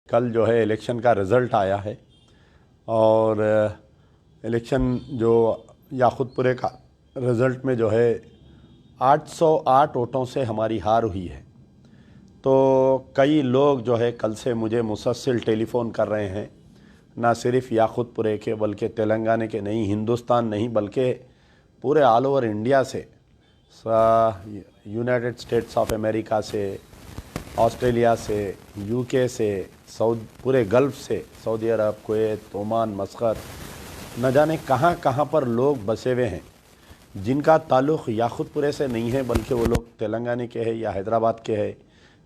कल जो है इलेक्शन का रिज़ल्ट आया है और इलेक्शन जो याकुतपुरे का रिज़ल्ट में जो है 808 वोटों से हमारी हार हुई है। तो कई लोग जो है कल से मुझे मुसलसल टेलीफ़ोन कर रहे हैं, ना सिर्फ याकुतपुरे के बल्कि तेलंगाना के नहीं, हिंदुस्तान नहीं बल्कि पूरे ऑल ओवर इंडिया से, यूनाइटेड स्टेट्स ऑफ अमेरिका से, ऑस्ट्रेलिया से, यूके से, पूरे गल्फ़ से, सऊदी अरब, कुवैत, ओमान, मस्कत, न जाने कहाँ कहाँ पर लोग बसे हुए हैं जिनका ताल्लुक़ याकुतपुरे से नहीं है बल्कि वो लोग तेलंगाना के हैं या हैदराबाद के हैं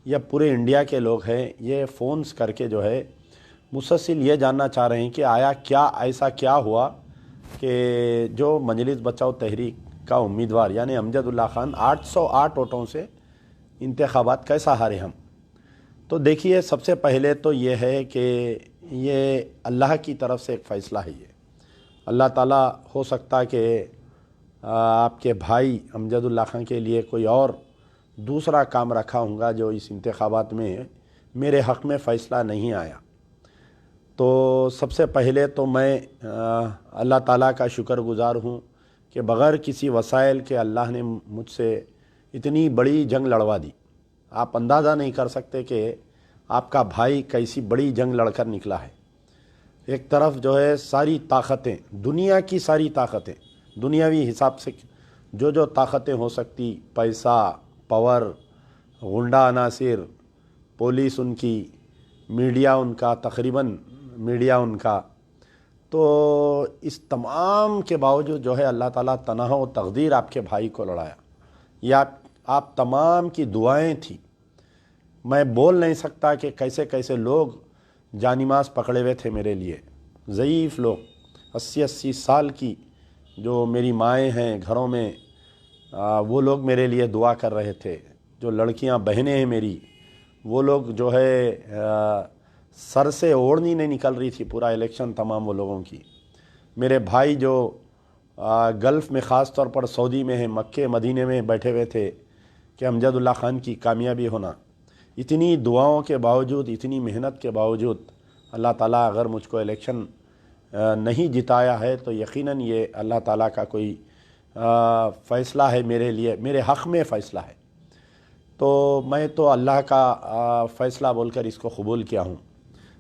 या पूरे इंडिया के लोग हैं। ये फ़ोन्स करके जो है मुसलसल ये जानना चाह रहे हैं कि आया क्या, ऐसा क्या हुआ कि जो मजलिस बचाओ तहरीक का उम्मीदवार यानी अमजदुल्ला खान 808 वोटों से इंतखाबात कैसा हारे हम। तो देखिए, सबसे पहले तो ये है कि ये अल्लाह की तरफ से एक फ़ैसला है। ये अल्लाह ताला हो सकता है कि आपके भाई अमजदुल्ला खान के लिए कोई और दूसरा काम रखा होगा जो इस इंतखाबात में मेरे हक़ में फ़ैसला नहीं आया। तो सबसे पहले तो मैं अल्लाह ताला का शुक्रगुज़ार हूँ कि बग़ैर किसी वसाइल के अल्लाह ने मुझसे इतनी बड़ी जंग लड़वा दी। आप अंदाज़ा नहीं कर सकते कि आपका भाई कैसी बड़ी जंग लड़कर निकला है। एक तरफ जो है सारी ताकतें, दुनिया की सारी ताकतें, दुनियावी हिसाब से जो ताकतें हो सकती, पैसा, पावर, गुंडा अनासिर, पुलिस उनकी, मीडिया उनका, तकरीबन मीडिया उनका, तो इस तमाम के बावजूद जो है अल्लाह ताला तनहा व तकदीर आपके भाई को लड़ाया। या आप तमाम की दुआएं थी। मैं बोल नहीं सकता कि कैसे कैसे लोग जानिमाज़ पकड़े हुए थे मेरे लिए, ज़ईफ़ लोग, 80-80 साल की जो मेरी माएँ हैं घरों में, वो लोग मेरे लिए दुआ कर रहे थे। जो लड़कियां बहनें हैं मेरी, वो लोग जो है सर से ओढ़नी नहीं निकल रही थी पूरा इलेक्शन तमाम वो लोगों की। मेरे भाई जो गल्फ़ में ख़ास तौर पर सऊदी में है, मक्के मदीने में बैठे हुए थे कि अमजदुल्ला खान की कामयाबी होना। इतनी दुआओं के बावजूद, इतनी मेहनत के बावजूद अल्लाह ताला अगर मुझको इलेक्शन नहीं जिताया है तो यकीनन ये अल्लाह ताला का कोई फ़ैसला है मेरे लिए, मेरे हक़ में फ़ैसला है। तो मैं तो अल्लाह का फ़ैसला बोलकर इसको कबूल किया हूँ।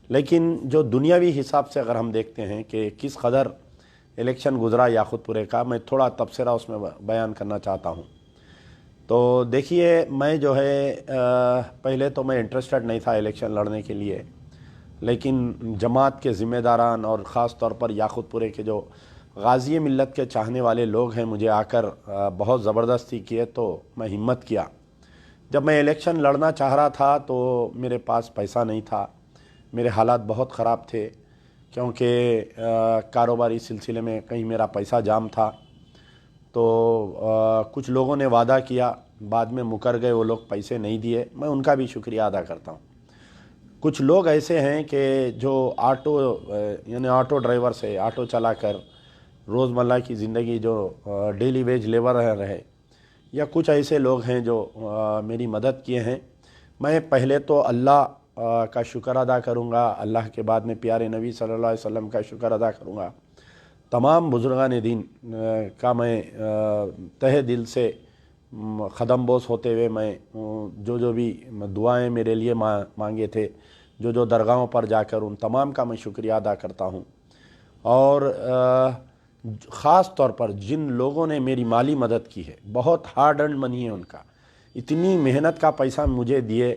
लेकिन जो दुनियावी हिसाब से अगर हम देखते हैं कि किस कदर इलेक्शन गुज़रा याकुतपुरे का, मैं थोड़ा तबसरा उसमें बयान करना चाहता हूँ। तो देखिए, मैं जो है पहले तो मैं इंटरेस्टेड नहीं था इलेक्शन लड़ने के लिए, लेकिन जमात के ज़िम्मेदारान और ख़ास तौर पर याकुतपुरे के जो गाज़ी मिल्लत के चाहने वाले लोग हैं मुझे आकर बहुत ज़बरदस्ती किए, तो मैं हिम्मत किया। जब मैं इलेक्शन लड़ना चाह रहा था तो मेरे पास पैसा नहीं था, मेरे हालात बहुत ख़राब थे क्योंकि कारोबारी सिलसिले में कहीं मेरा पैसा जाम था। तो कुछ लोगों ने वादा किया, बाद में मुकर गए, वो लोग पैसे नहीं दिए, मैं उनका भी शुक्रिया अदा करता हूँ। कुछ लोग ऐसे हैं कि जो ऑटो यानी ऑटो ड्राइवर से ऑटो चलाकर रोज़मर्रा की ज़िंदगी जो डेली वेज लेबर रहे, या कुछ ऐसे लोग हैं जो मेरी मदद किए हैं। मैं पहले तो अल्लाह का शुक्र अदा करूँगा, अल्लाह के बाद में प्यारे नबी सल्लल्लाहु अलैहि वसल्लम का शुक्र अदा करूँगा। तमाम बुज़ुर्गान दीन का मैं तहे दिल से ख़दम बोस होते हुए मैं जो भी दुआएं मेरे लिए मांगे थे, जो दरगाहों पर जाकर उन तमाम का मैं शुक्रिया अदा करता हूँ। और ख़ास तौर पर जिन लोगों ने मेरी माली मदद की है, बहुत हार्ड अर्न मनी है उनका, इतनी मेहनत का पैसा मुझे दिए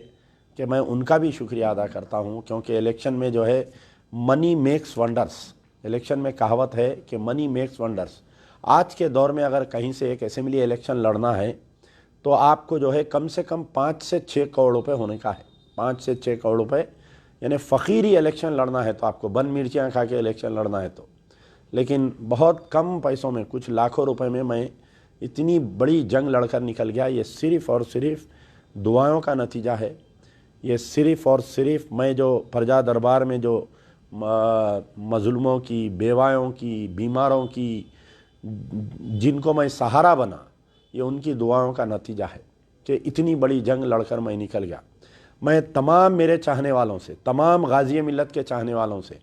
कि मैं उनका भी शुक्रिया अदा करता हूँ। क्योंकि इलेक्शन में जो है मनी मेक्स वंडर्स, इलेक्शन में कहावत है कि मनी मेक्स वंडर्स। आज के दौर में अगर कहीं से एक असेंबली इलेक्शन लड़ना है तो आपको जो है कम से कम 5 से 6 करोड़ रुपए होने का है। 5 से 6 करोड़ रुपए, यानी फ़कीरी इलेक्शन लड़ना है तो आपको बन मिर्चियाँ खा के इलेक्शन लड़ना है तो। लेकिन बहुत कम पैसों में, कुछ लाखों रुपए में मैं इतनी बड़ी जंग लड़कर निकल गया। ये सिर्फ़ और सिर्फ दुआओं का नतीजा है। ये सिर्फ़ और सिर्फ मैं जो प्रजा दरबार में जो मज़लूमों की, बेवायों की, बीमारों की, जिनको मैं सहारा बना, ये उनकी दुआओं का नतीजा है कि इतनी बड़ी जंग लड़कर मैं निकल गया। मैं तमाम मेरे चाहने वालों से, तमाम गाज़ी मिल्लत के चाहने वालों से,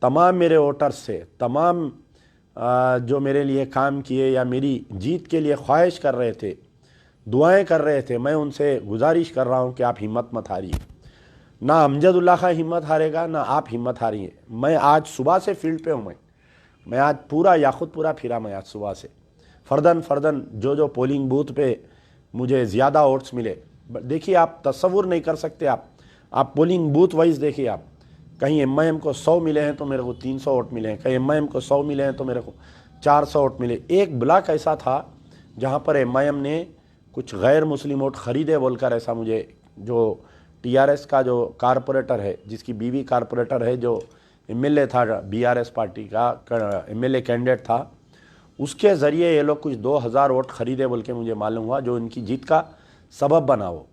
तमाम मेरे वोटर्स से, तमाम जो मेरे लिए काम किए या मेरी जीत के लिए ख्वाहिश कर रहे थे, दुआएं कर रहे थे, मैं उनसे गुजारिश कर रहा हूं कि आप हिम्मत मत हारिए। ना अमजदुल्ला खां हिम्मत हारेगा, ना आप हिम्मत हारिए। मैं आज सुबह से फील्ड पे हूँ। मैं आज पूरा याकुतपुरा फिरा। मैं आज सुबह से फ़र्दन जो पोलिंग बूथ पे मुझे ज़्यादा वोट्स मिले, देखिए आप तसव्वुर नहीं कर सकते। आप पोलिंग बूथ वाइज देखिए। आप कहीं एमआईएम को 100 मिले हैं तो मेरे को 300 वोट मिले हैं, कहीं एमआईएम को 100 मिले हैं तो मेरे को 400 वोट मिले। एक ब्लॉक ऐसा था जहाँ पर एमआईएम ने कुछ गैर मुस्लिम वोट खरीदे बोलकर, ऐसा मुझे, जो टीआरएस का जो कारपोरेटर है, जिसकी बीवी कारपोरेटर है, जो एमएलए था, बीआरएस पार्टी का एमएलए कैंडिडेट था, उसके ज़रिए ये लोग कुछ 2000 वोट खरीदे बोल के मुझे मालूम हुआ, जो इनकी जीत का सबब बना। वो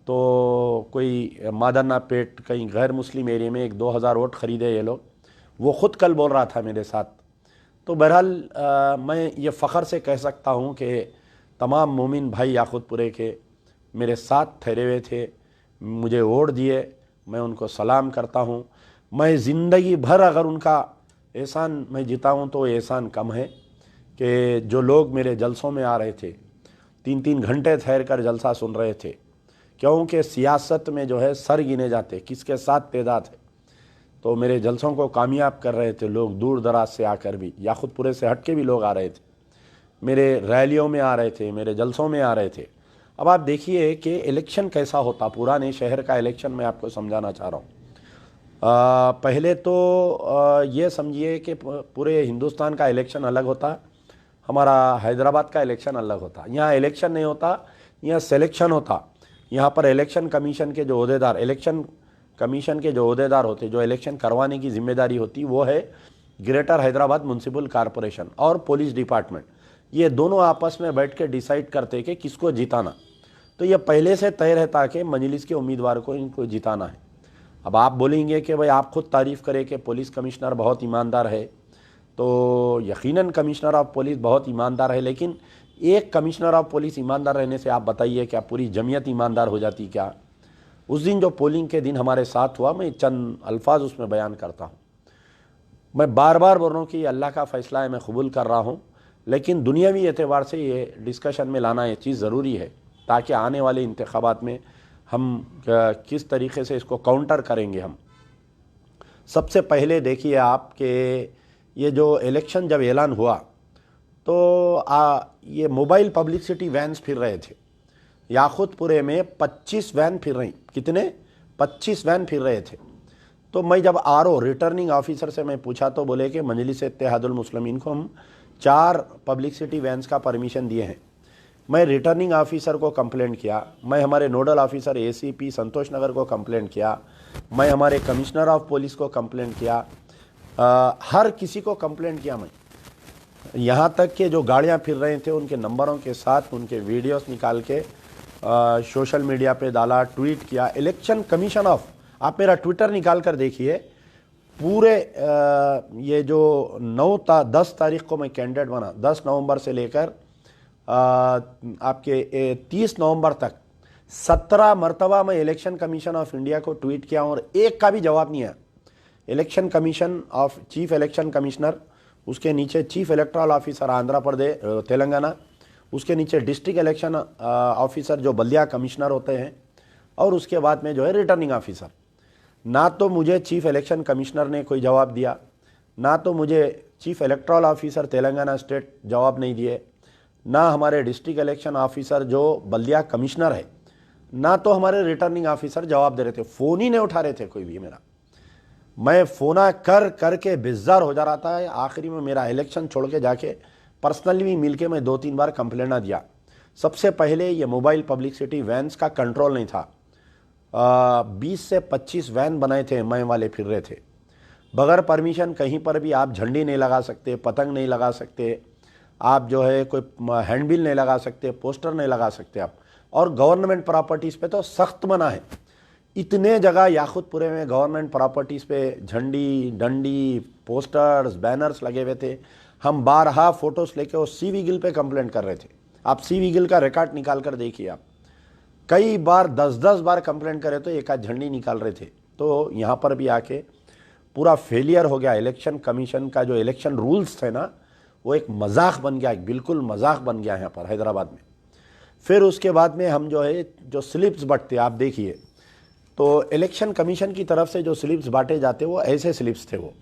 तो कोई मादन्ना पेट कहीं गैर मुस्लिम एरिया में 2000 वोट खरीदे ये लोग। वो ख़ुद कल बोल रहा था मेरे साथ। तो बहरहाल मैं ये फ़ख्र से कह सकता हूँ कि तमाम मोमिन भाई याकुतपुरे के मेरे साथ ठहरे हुए थे, मुझे वोट दिए, मैं उनको सलाम करता हूँ। मैं ज़िंदगी भर अगर उनका एहसान मैं जिताऊँ तो एहसान कम है कि जो लोग मेरे जलसों में आ रहे थे, 3-3 घंटे ठहर कर जलसा सुन रहे थे, क्योंकि सियासत में जो है सर गिने जाते किसके साथ तेदाद है। तो मेरे जलसों को कामयाब कर रहे थे लोग, दूर दराज से आकर भी, याकुतपुरे से हट के भी लोग आ रहे थे, मेरे रैलियों में आ रहे थे, मेरे जलसों में आ रहे थे। अब आप देखिए कि इलेक्शन कैसा होता, पुराने शहर का इलेक्शन मैं आपको समझाना चाह रहा हूँ। पहले तो ये समझिए कि पूरे हिंदुस्तान का इलेक्शन अलग होता, हमारा हैदराबाद का इलेक्शन अलग होता। यहाँ इलेक्शन नहीं होता, यहाँ सिलेक्शन होता। यहाँ पर इलेक्शन कमीशन के जो अहदेदार, इलेक्शन कमीशन के जो अहदेदार होते, जो इलेक्शन करवाने की जिम्मेदारी होती, वो है ग्रेटर हैदराबाद म्युनिसिपल कॉरपोरेशन और पुलिस डिपार्टमेंट। ये दोनों आपस में बैठ के डिसाइड करते कि किसको जिताना। तो ये पहले से तय रहता कि मजलिस के उम्मीदवार को इनको जिताना है। अब आप बोलेंगे कि भाई आप खुद तारीफ़ करें कि पुलिस कमिश्नर बहुत ईमानदार है, तो यकीनन कमिश्नर ऑफ पुलिस बहुत ईमानदार है, लेकिन एक कमिश्नर ऑफ पुलिस ईमानदार रहने से आप बताइए क्या पूरी जमीयत ईमानदार हो जाती क्या? उस दिन जो पोलिंग के दिन हमारे साथ हुआ, मैं चंद अल्फाज उसमें बयान करता हूँ। मैं बार बार बोल रहा हूँ कि अल्लाह का फ़ैसला है, मैं कबूल कर रहा हूँ, लेकिन दुनियावी एतबार से ये डिस्कशन में लाना ये चीज़ ज़रूरी है ताकि आने वाले इंतखाबात में हम किस तरीके से इसको काउंटर करेंगे। हम सबसे पहले देखिए आप कि ये जो इलेक्शन जब ऐलान हुआ तो ये मोबाइल पब्लिसिटी वैन्स फिर रहे थे याकुतपुरे में। 25 वैन फिर रही। कितने? 25 वैन फिर रहे थे। तो मैं जब आरओ रिटर्निंग ऑफिसर से मैं पूछा तो बोले कि मजलिस इत्तेहादुल मुस्लिमीन को हम 4 पब्लिसिटी वैन्स का परमिशन दिए हैं। मैं रिटर्निंग ऑफिसर को कंप्लेंट किया, मैं हमारे नोडल ऑफिसर एसीपी संतोष नगर को कंप्लेंट किया, मैं हमारे कमिश्नर ऑफ पुलिस को कंप्लेंट किया, हर किसी को कंप्लेंट किया मैं। यहाँ तक कि जो गाड़ियाँ फिर रहे थे उनके नंबरों के साथ उनके वीडियोस निकाल के सोशल मीडिया पे डाला, ट्वीट किया। इलेक्शन कमीशन ऑफ, आप मेरा ट्विटर निकाल कर देखिए, पूरे ये जो 10 तारीख को मैं कैंडिडेट बना, 10 नवंबर से लेकर आपके 30 नवंबर तक 17 मरतबा मैं इलेक्शन कमीशन ऑफ इंडिया को ट्वीट किया और एक का भी जवाब नहीं आया। Election commission of chief election commissioner, उसके नीचे chief electoral officer Andhra Pradesh Telangana, उसके नीचे डिस्ट्रिक्ट इलेक्शन ऑफिसर जो बल्दिया कमिश्नर होते हैं, और उसके बाद में जो है रिटर्निंग ऑफिसर। ना तो मुझे चीफ इलेक्शन कमिश्नर ने कोई जवाब दिया, ना तो मुझे chief electoral officer Telangana state जवाब नहीं दिए, ना हमारे डिस्ट्रिक्ट इलेक्शन ऑफिसर जो बल्दिया कमिश्नर है, ना तो हमारे रिटर्निंग ऑफिसर जवाब दे रहे थे। फ़ोन ही नहीं उठा रहे थे कोई भी मेरा। मैं फ़ोना कर के बेजार हो जा रहा था। आखिरी में मेरा इलेक्शन छोड़ के जाके पर्सनली भी मिल के मैं 2-3 बार कंप्लेंट दिया। सबसे पहले ये मोबाइल पब्लिसिटी वैन्स का कंट्रोल नहीं था। 20 से 25 वैन बनाए थे, मैं वाले फिर रहे थे बगैर परमिशन। कहीं पर भी आप झंडी नहीं लगा सकते, पतंग नहीं लगा सकते, आप जो है कोई हैंडबिल नहीं लगा सकते, पोस्टर नहीं लगा सकते आप। और गवर्नमेंट प्रॉपर्टीज़ पे तो सख्त मना है। इतने जगह याकुतपुरे में गवर्नमेंट प्रॉपर्टीज़ पे झंडी, डंडी, पोस्टर्स, बैनर्स लगे हुए थे। हम 12 फोटोज़ लेके वो सी विजिल पे कंप्लेंट कर रहे थे। आप सी विजिल का रिकॉर्ड निकाल कर देखिए। आप कई बार 10-10 बार कंप्लेंट करे तो एक आध झंडी निकाल रहे थे। तो यहाँ पर भी आके पूरा फेलियर हो गया। इलेक्शन कमीशन का जो इलेक्शन रूल्स थे ना, वो एक मजाक बन गया, एक बिल्कुल मजाक बन गया यहाँ पर हैदराबाद में। फिर उसके बाद में हम जो है जो स्लिप्स बंटते, आप देखिए तो इलेक्शन कमीशन की तरफ से जो स्लिप्स बांटे जाते वो ऐसे स्लिप्स थे, वो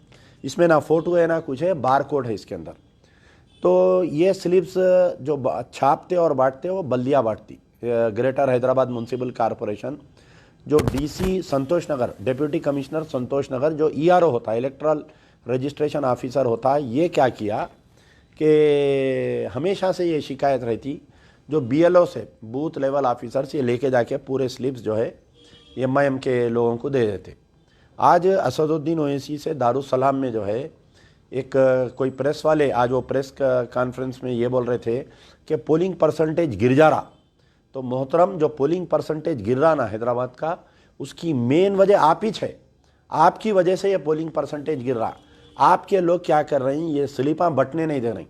इसमें ना फोटो है ना कुछ है, बार कोड है इसके अंदर। तो ये स्लिप्स जो छापते और बांटते वो बल्दिया बांटती, ग्रेटर हैदराबाद म्यूनसिपल कॉरपोरेशन। जो डीसी संतोष नगर, डिप्टी कमिश्नर संतोष नगर, जो ईआरओ होता है, इलेक्ट्रल रजिस्ट्रेशन ऑफिसर होता है, ये क्या किया कि हमेशा से ये शिकायत रहती, जो बीएलओ से बूथ लेवल ऑफिसर से लेके जाके पूरे स्लिप्स जो है एमआईएम के लोगों को दे देते। आज असदुद्दीन ओवैसी से दारुसलाम में जो है एक कोई प्रेस वाले, आज वो प्रेस कॉन्फ्रेंस में ये बोल रहे थे कि पोलिंग परसेंटेज गिर जा रहा। तो मोहतरम, जो पोलिंग परसेंटेज गिर रहा ना हैदराबाद का, उसकी मेन वजह आप ही है। आपकी वजह से ये पोलिंग परसेंटेज गिर रहा। आपके लोग क्या कर रहे हैं, ये स्लिपां बंटने नहीं दे रहे।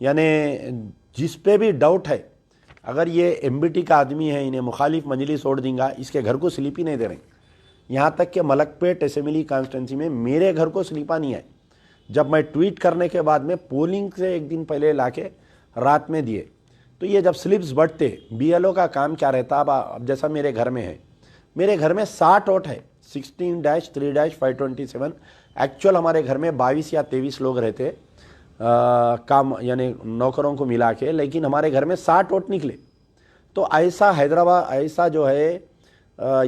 यानी जिस पे भी डाउट है, अगर ये एमबीटी का आदमी है, इन्हें मुखालिफ मजलिस छोड़ देंगे, इसके घर को स्लिप ही नहीं दे रहे। यहाँ तक कि मलकपेट असेंबली कॉन्स्टिट्यूंसी में मेरे घर को स्लिपा नहीं है। जब मैं ट्वीट करने के बाद में पोलिंग से एक दिन पहले लाके रात में दिए, तो ये जब स्लिप्स बढ़ते, बीएलओ का काम क्या रहता, अब जैसा मेरे घर में है, मेरे घर में 60 वोट है, 16-3-527। एक्चुअल हमारे घर में 22 या 23 लोग रहते काम, यानी नौकरों को मिला के, लेकिन हमारे घर में 60 वोट निकले। तो ऐसा हैदराबाद, ऐसा जो है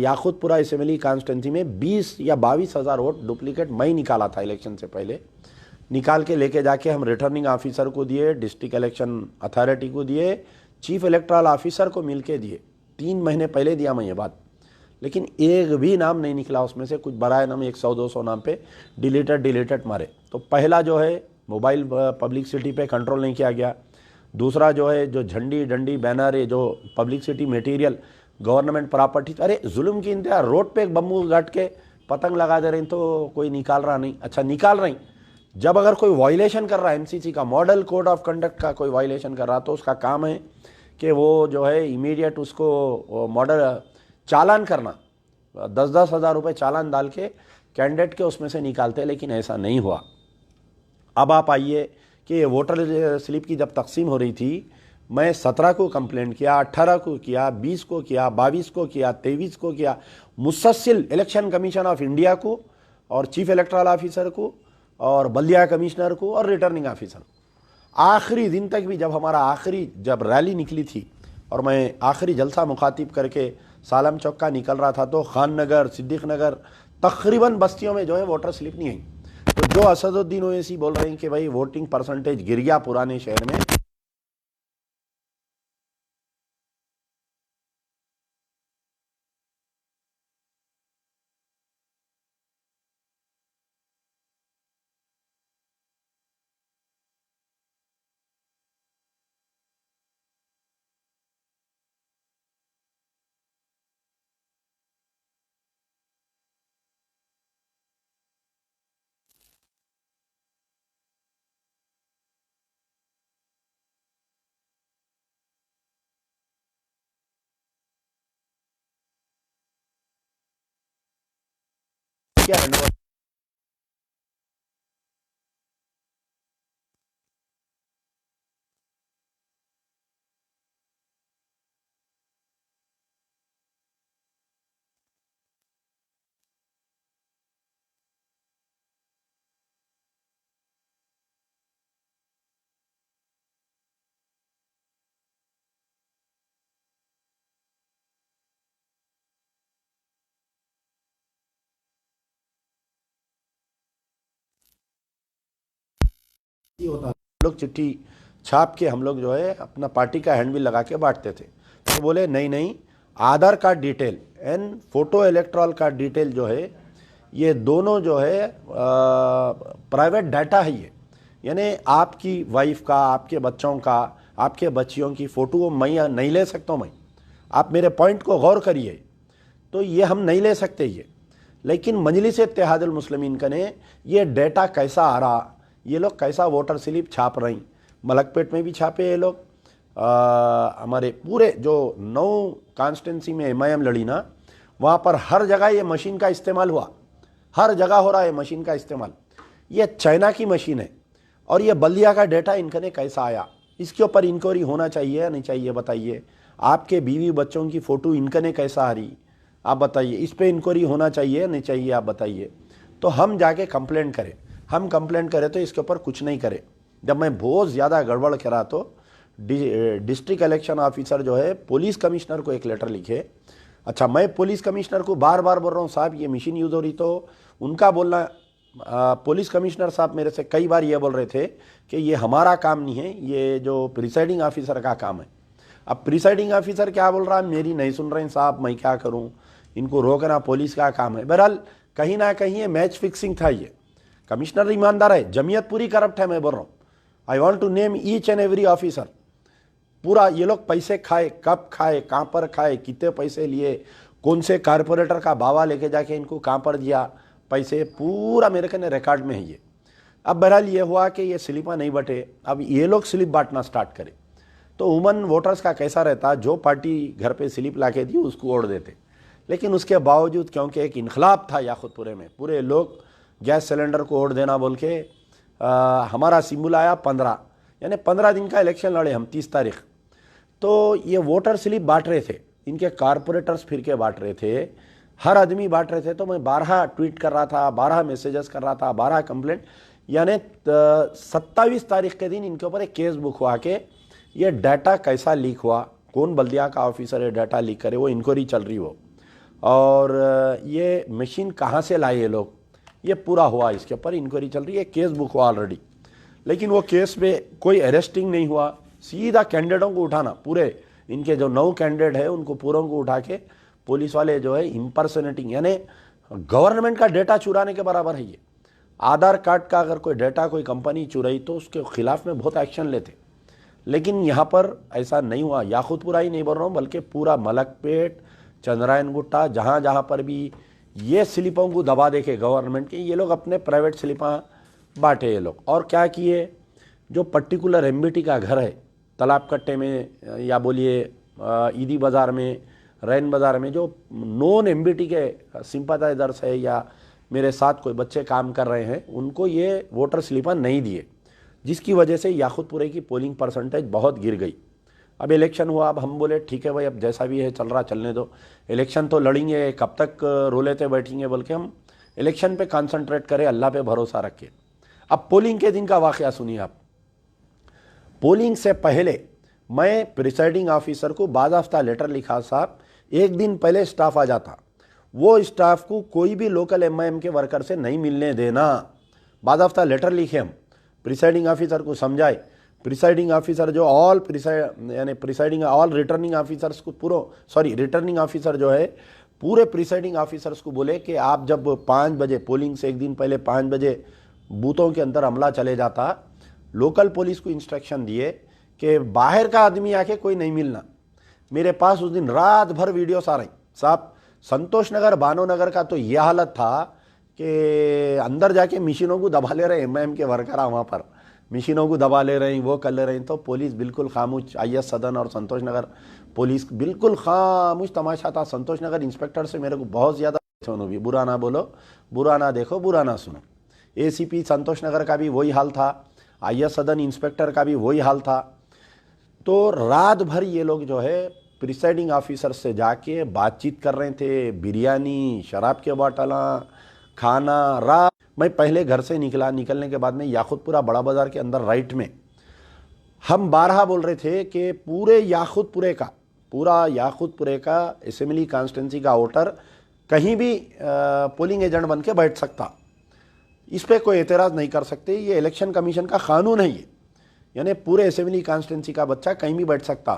याकूतपुरा असेंबली कॉन्स्टिट्यूंसी में 20 या 22 हज़ार वोट डुप्लीकेट मैं ही निकाला था इलेक्शन से पहले। निकाल के लेके जाके हम रिटर्निंग ऑफिसर को दिए, डिस्ट्रिक्ट इलेक्शन अथॉरिटी को दिए, चीफ इलेक्टोरल ऑफिसर को मिलके दिए। 3 महीने पहले दिया मैं ये बात, लेकिन एक भी नाम नहीं निकला उसमें से। कुछ बराए नाम 100-200 नाम पे डिलीटेड मारे। तो पहला जो है मोबाइल पब्लिसिटी पे कंट्रोल नहीं किया गया। दूसरा जो है जो झंडी डंडी बैनर है, जो पब्लिसिटी मटेरियल गवर्नमेंट प्रॉपर्टी, अरे जुल्म की इंतहा, रोड पे एक बम्बू गाट के पतंग लगा दे रहे हैं तो कोई निकाल रहा नहीं। अच्छा निकाल रहे हैं, जब अगर कोई वायलेशन कर रहा है एमसीसी का, मॉडल कोड ऑफ कंडक्ट का कोई वायलेशन कर रहा, तो उसका काम है कि वो जो है इमीडिएट उसको मॉडल चालान करना, 10-10 हज़ार रुपये चालान डाल के कैंडिडेट के उसमें से निकालते। लेकिन ऐसा नहीं हुआ। अब आप आइए कि ये वोटर स्लिप की जब तकसीम हो रही थी, मैं 17 को कंप्लेंट किया, 18 को किया, 20 को किया, 22 को किया, 23 को किया, मुसलसिल इलेक्शन कमीशन ऑफ इंडिया को और चीफ इलेक्टोरल ऑफिसर को और बल्दिया कमिश्नर को और रिटर्निंग ऑफिसर। आखिरी दिन तक भी, जब हमारा आखिरी जब रैली निकली थी और मैं आखिरी जलसा मुखातिब करके सालम चौक का निकल रहा था, तो खान नगर, सिद्दीक नगर, तकरीबन बस्तियों में जो है वोटर स्लिप नहीं आई। तो जो असदुद्दीन ओवैसी बोल रहे हैं कि भाई वोटिंग परसेंटेज गिर गया पुराने शहर में, क्या हैंडओवर होता, हम लोग चिट्ठी छाप के हम लोग जो है अपना पार्टी का हैंडबिल लगा के बांटते थे। तो बोले नहीं नहीं, Aadhaar card detail and photo electoral card detail जो है, ये दोनों जो है प्राइवेट डाटा है ये। यानी आपकी वाइफ का, आपके बच्चों का, आपके बच्चियों की फ़ोटो मैं नहीं ले सकता हूँ। मैं, आप मेरे पॉइंट को गौर करिए। तो ये हम नहीं ले सकते ये। लेकिन मजलिस इत्तेहादुल मुस्लिमीन का ने ये डेटा कैसा आ रहा, ये लोग कैसा वोटर स्लिप छाप रही, मलकपेट में भी छापे ये लोग, हमारे पूरे जो 9 कॉन्स्टिट्यूंसी में एमआईएम लड़ी ना, वहाँ पर हर जगह ये मशीन का इस्तेमाल हुआ, हर जगह हो रहा है मशीन का इस्तेमाल। ये चाइना की मशीन है और ये बल्दिया का डेटा इनकने कैसा आया, इसके ऊपर इंक्वायरी होना चाहिए या नहीं चाहिए बताइए। आपके बीवी बच्चों की फ़ोटो इनकने कैसा आ रही, आप बताइए, इस पर इंक्वायरी होना चाहिए या नहीं चाहिए, आप बताइए। तो हम जाके कंप्लेंट करें, हम कंप्लेंट करें तो इसके ऊपर कुछ नहीं करें। जब मैं बहुत ज़्यादा गड़बड़ करा तो डिस्ट्रिक्ट इलेक्शन ऑफिसर जो है पुलिस कमिश्नर को एक लेटर लिखे। अच्छा, मैं पुलिस कमिश्नर को बार बार बोल रहा हूँ साहब ये मशीन यूज़ हो रही, तो उनका बोलना, पुलिस कमिश्नर साहब मेरे से कई बार ये बोल रहे थे कि ये हमारा काम नहीं है, ये जो प्रिसाइडिंग ऑफिसर का काम है। अब प्रिसाइडिंग ऑफिसर क्या बोल रहा है, मेरी नहीं सुन रहे हैं साहब, मैं क्या करूं, इनको रोकना पुलिस का काम है। बहरहाल कहीं ना कहीं ये मैच फिक्सिंग था। ये कमिश्नर ईमानदार है, जमीयत पूरी करप्ट है, मैं बोल रहा हूँ। I want to name each and every officer. पूरा ये लोग पैसे खाए, कब खाए, कहाँ पर खाए, कितने पैसे लिए, कौन से कारपोरेटर का बावा लेके जाके इनको कहाँ पर दिया पैसे, पूरा मेरे कहने रिकॉर्ड में है ये। अब बहरहाल ये हुआ कि ये स्लिपा नहीं बटे, अब ये लोग स्लिप बांटना स्टार्ट करें। तो वुमन वोटर्स का कैसा रहता, जो पार्टी घर पे स्लिप ला के दी उसको ओढ़ देते। लेकिन उसके बावजूद क्योंकि एक इनकलाब था याकुतपुरे में, पूरे लोग गैस सिलेंडर को ओढ़ देना बोल के हमारा सिंबल आया 15, यानी 15 दिन का इलेक्शन लड़े हम 30 तारीख। तो ये वोटर स्लिप बांट रहे थे, इनके कारपोरेटर्स फिर के बांट रहे थे, हर आदमी बांट रहे थे। तो मैं 12 ट्वीट कर रहा था, 12 मैसेजेस कर रहा था, 12 कंप्लेंट, यानी 27 तारीख के दिन इनके ऊपर एक केस बुक हुआ कि ये डाटा कैसा लीक हुआ, कौन बल्दिया का ऑफिसर है डाटा लीक करे, वो इंक्वायरी चल रही हो, और ये मशीन कहाँ से लाए ये लोग, ये पूरा हुआ, इसके ऊपर इंक्वायरी चल रही है, केस बुक हुआ ऑलरेडी। लेकिन वो केस में कोई अरेस्टिंग नहीं हुआ, सीधा कैंडिडेटों को उठाना, पूरे इनके जो 9 कैंडिडेट है उनको पूरों को उठा के पुलिस वाले जो है इम्पर्सनेटिंग, यानी गवर्नमेंट का डेटा चुराने के बराबर है ये। आधार कार्ड का अगर कोई डेटा कोई कंपनी चुराई तो उसके खिलाफ में बहुत एक्शन लेते, लेकिन यहाँ पर ऐसा नहीं हुआ। याकुतपुरा ही नहीं बोल रहा हूँ, बल्कि पूरा मलकपेट, चंद्रायन गुट्टा, जहाँ जहाँ पर भी ये स्लिपों को दबा देखे गवर्नमेंट के, ये लोग अपने प्राइवेट स्लिपां बांटे ये लोग। और क्या किए, जो पर्टिकुलर एमबीटी का घर है तालाब कट्टे में, या बोलिए ईदी बाज़ार में, रैन बाज़ार में, जो नॉन एमबीटी के सिंपैथाइजर्स है या मेरे साथ कोई बच्चे काम कर रहे हैं, उनको ये वोटर स्लिपां नहीं दिए, जिसकी वजह से याकुतपुरे की पोलिंग परसेंटेज बहुत गिर गई। अब इलेक्शन हुआ, अब हम बोले ठीक है भाई, अब जैसा भी है चल रहा चलने दो, इलेक्शन तो लड़ेंगे, कब तक रो लेते बैठेंगे, बल्कि हम इलेक्शन पे कंसंट्रेट करें, अल्लाह पे भरोसा रखें। अब पोलिंग के दिन का वाक़या सुनिए आप। पोलिंग से पहले मैं प्रिसाइडिंग ऑफिसर को बाज़ाफ्ता लेटर लिखा, साहब एक दिन पहले स्टाफ आ जाता, वो स्टाफ को कोई भी लोकल एमआईएम के वर्कर से नहीं मिलने देना, बाज़ाफ्ता लेटर लिखे हम, प्रिसाइडिंग ऑफिसर को समझाए। प्रिसाइडिंग ऑफिसर जो ऑल रिटर्निंग ऑफिसर्स को रिटर्निंग ऑफिसर जो है पूरे प्रिसाइडिंग ऑफिसर्स को बोले कि आप जब 5 बजे पोलिंग से एक दिन पहले 5 बजे बूथों के अंदर हमला चले जाता, लोकल पुलिस को इंस्ट्रक्शन दिए कि बाहर का आदमी आके कोई नहीं मिलना। मेरे पास उस दिन रात भर वीडियोस आ रही साहब, संतोष नगर, बानो नगर का तो यह हालत था कि अंदर जाके मशीनों को दबा ले रहे एमआईएम के वर्कर, वहाँ पर मशीनों को दबा ले रहे हैं, वो कर ले रहे हैं। तो पुलिस बिल्कुल खामोश, आईएस सदन और संतोष नगर पुलिस बिल्कुल खामोश तमाशा था। संतोष नगर इंस्पेक्टर से मेरे को बहुत ज़्यादा, सुनो भी, बुरा ना बोलो, बुरा ना देखो, बुरा ना सुनो। एसीपी संतोष नगर का भी वही हाल था, आईएस सदन इंस्पेक्टर का भी वही हाल था। तो रात भर ये लोग जो है प्रिसाइडिंग ऑफिसर से जाके बातचीत कर रहे थे, बिरयानी, शराब के बोतला, खाना। रात मैं पहले घर से निकलने के बाद में याकुतपुरा बड़ा बाज़ार के अंदर राइट में हम 12 बोल रहे थे कि पूरे याकुतपुरे का असेंबली कॉन्स्टिट्यूंसी का वोटर कहीं भी पोलिंग एजेंट बन के बैठ सकता, इस पर कोई एतराज़ नहीं कर सकते, ये इलेक्शन कमीशन का कानून है ये, यानी पूरे असेंबली कॉन्स्टिट्यूंसी का बच्चा कहीं भी बैठ सकता।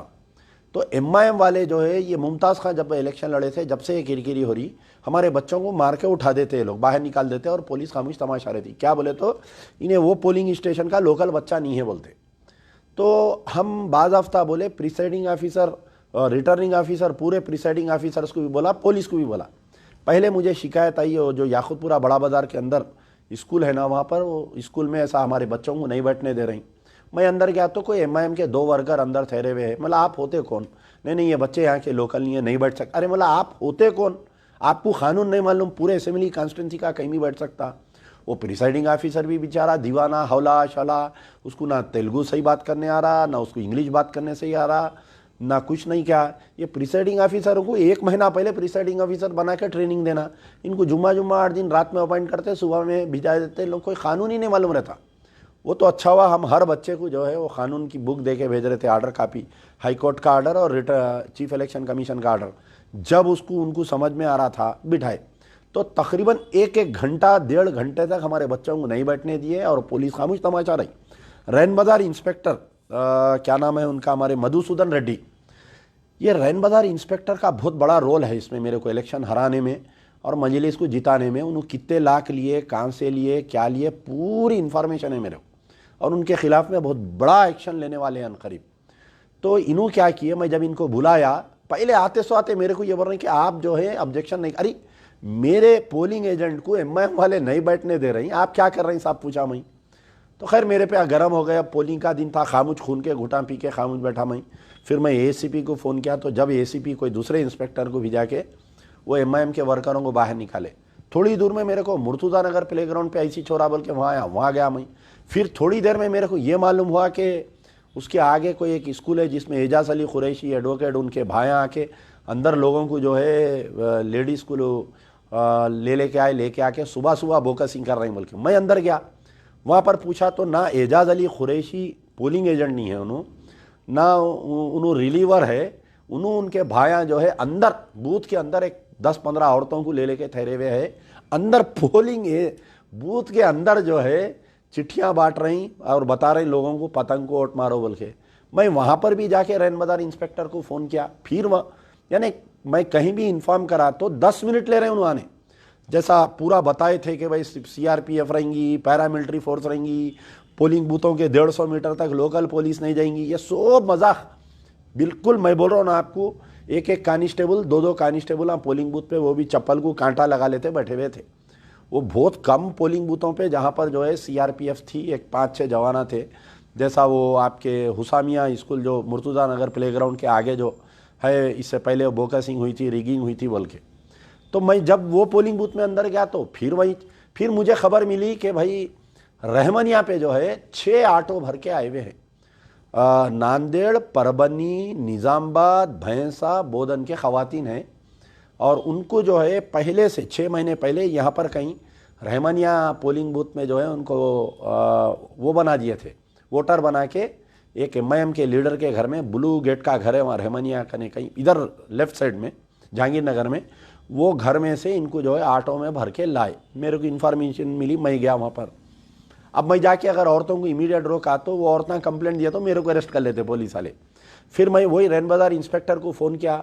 तो एमआईएम वाले जो है, ये मुमताज़ खान जब इलेक्शन लड़े थे, जब से ये किरकिरी हो रही, हमारे बच्चों को मार के उठा देते, लोग बाहर निकाल देते और पुलिस खामोश तमाशा रहती। क्या बोले तो इन्हें वो पोलिंग स्टेशन का लोकल बच्चा नहीं है बोलते। तो हम बाज़ाफ्ता बोले प्रिसाइडिंग ऑफिसर, रिटर्निंग ऑफिसर, पूरे प्रिसाइडिंग ऑफिसर्स को भी बोला, पुलिस को भी बोला। पहले मुझे शिकायत आई, जो याकुतपुरा बड़ा बाज़ार के अंदर स्कूल है ना, वहाँ पर वो स्कूल में ऐसा हमारे बच्चों को नहीं बैठने दे रही, मैं अंदर गया तो कोई एमआईएम के 2 वर्कर अंदर ठहरे हुए हैं। मतलब आप होते कौन? नहीं ये बच्चे यहाँ के लोकल नहीं है, नहीं बैठ सकते। अरे मतलब आप होते कौन? आपको कानून नहीं मालूम? पूरे असेंबली कॉन्स्टिट्यूंसी का कहीं भी बैठ सकता। वो प्रिसाइडिंग ऑफिसर भी बेचारा दीवाना हौला शला, उसको ना तेलुगु सही बात करने आ रहा, ना उसको इंग्लिश बात करने सही आ रहा, ना कुछ नहीं। क्या ये प्रिसाइडिंग ऑफिसरों को 1 महीना पहले प्रिसाइडिंग ऑफिसर बना के ट्रेनिंग देना, इनको जुम्मा 8 दिन रात में अपॉइंट करते, सुबह में भिजा देते, लोग कोई कानून ही नहीं मालूम रहता। वो तो अच्छा हुआ हम हर बच्चे को जो है वो कानून की बुक दे के भेज रहे थे, ऑर्डर कॉपी, हाई कोर्ट का ऑर्डर और चीफ इलेक्शन कमीशन का ऑर्डर। जब उसको उनको समझ में आ रहा था बिठाए, तो तकरीबन 1 घंटा 1.5 घंटे तक हमारे बच्चों को नहीं बैठने दिए और पुलिस खामोश तमाचा रही। रैन बाजार इंस्पेक्टर क्या नाम है उनका, हमारे मधुसूदन रेड्डी, ये रैन बाजार इंस्पेक्टर का बहुत बड़ा रोल है इसमें मेरे को इलेक्शन हराने में और मजलिस को जिताने में। उन्होंने कितने लाख लिए, कहाँ से लिए, क्या लिए, पूरी इंफॉर्मेशन है मेरे को, और उनके खिलाफ में बहुत बड़ा एक्शन लेने वाले हैं अनकरीब। तो इन्हों क्या किए, मैं जब इनको बुलाया, पहले आते सो आते मेरे को ये बोल रहे हैं कि आप जो है ऑब्जेक्शन नहीं। अरे मेरे पोलिंग एजेंट को एमआईएम वाले नहीं बैठने दे रही, आप क्या कर रहे हैं साहब, पूछा मैं। तो खैर मेरे पे गर्म हो गया, पोलिंग का दिन था, खामोश खून के घुटा पी के खामोश बैठा मैं। फिर मैं एसीपी को फ़ोन किया, तो जब एसीपी कोई दूसरे इंस्पेक्टर को भिजा के वो एमआईएम के वर्करों को बाहर निकाले। थोड़ी दूर में मेरे को मुर्तुजा नगर प्लेग्राउंड पे ऐसी छोरा बोल के वहाँ आया, वहाँ गया मैं। फिर थोड़ी देर में मेरे को ये मालूम हुआ कि उसके आगे कोई एक स्कूल है जिसमें एजाज अली कुरैशी एडवोकेट, उनके भाया आके अंदर लोगों को जो है लेडीज़ को लेके आए, लेके आके सुबह सुबह बोकसिंग कर रहे हैं बोल के। मैं अंदर गया, वहाँ पर पूछा तो ना एजाज अली कुरैशी पोलिंग एजेंट नहीं है उन्होंने, ना उन्होंने रिलीवर है, उन्होंने उनके भाया जो है अंदर बूथ के अंदर एक 10-15 औरतों को ले लेके ठहरे हुए है अंदर पोलिंग बूथ के अंदर जो है चिट्ठियां बांट रही और बता रही लोगों को पतंग को वोट मारो बोल के। मैं वहां पर भी जाके रैन बाजार इंस्पेक्टर को फ़ोन किया, फिर यानी मैं कहीं भी इन्फॉर्म करा तो 10 मिनट ले रहे हैं उन्होंने। जैसा पूरा बताए थे कि भाई सीआरपीएफ रहेंगी, पैरामिलिट्री फोर्स रहेंगी, पोलिंग बूथों के 150 मीटर तक लोकल पुलिस नहीं जाएंगी, ये सब मजाक। बिल्कुल मैं बोल रहा हूँ ना आपको, एक कांस्टेबल, 2 कांस्टेबल पोलिंग बूथ पे, वो भी चप्पल को कांटा लगा लेते बैठे हुए थे। वो बहुत कम पोलिंग बूथों पे जहाँ पर जो है सीआरपीएफ थी, एक 5-6 जवाना थे। जैसा वो आपके हुसामिया स्कूल जो मुर्तुजा नगर प्लेग्राउंड के आगे जो है, इससे पहले बोकसिंग हुई थी, रिगिंग हुई थी बोल के। तो मैं जब वो पोलिंग बूथ में अंदर गया तो फिर मुझे खबर मिली कि भाई रहमनिया पे जो है 6 ऑटो भर के आए हुए हैं, नांदेड़, परबनी, निज़ामबाद, भैंसा, बोधन के ख़वातीन हैं, और उनको जो है पहले से 6 महीने पहले यहाँ पर कहीं रहमनिया पोलिंग बूथ में जो है उनको वो बना दिए थे, वोटर बना के। एक एमआईएम के लीडर के घर में, ब्लू गेट का घर है वहाँ रहमनिया कने कहीं इधर लेफ्ट साइड में जहांगीर नगर में, वो घर में से इनको जो है ऑटो में भर के लाए। मेरे को इन्फॉर्मेशन मिली, मैं गया वहाँ पर। अब मैं जाके अगर औरतों को इमीडिएट रोका तो वो औरतें कंप्लेंट दिया तो मेरे को अरेस्ट कर लेते पुलिस वाले। फिर मैं वही रैन बाजार इंस्पेक्टर को फ़ोन किया,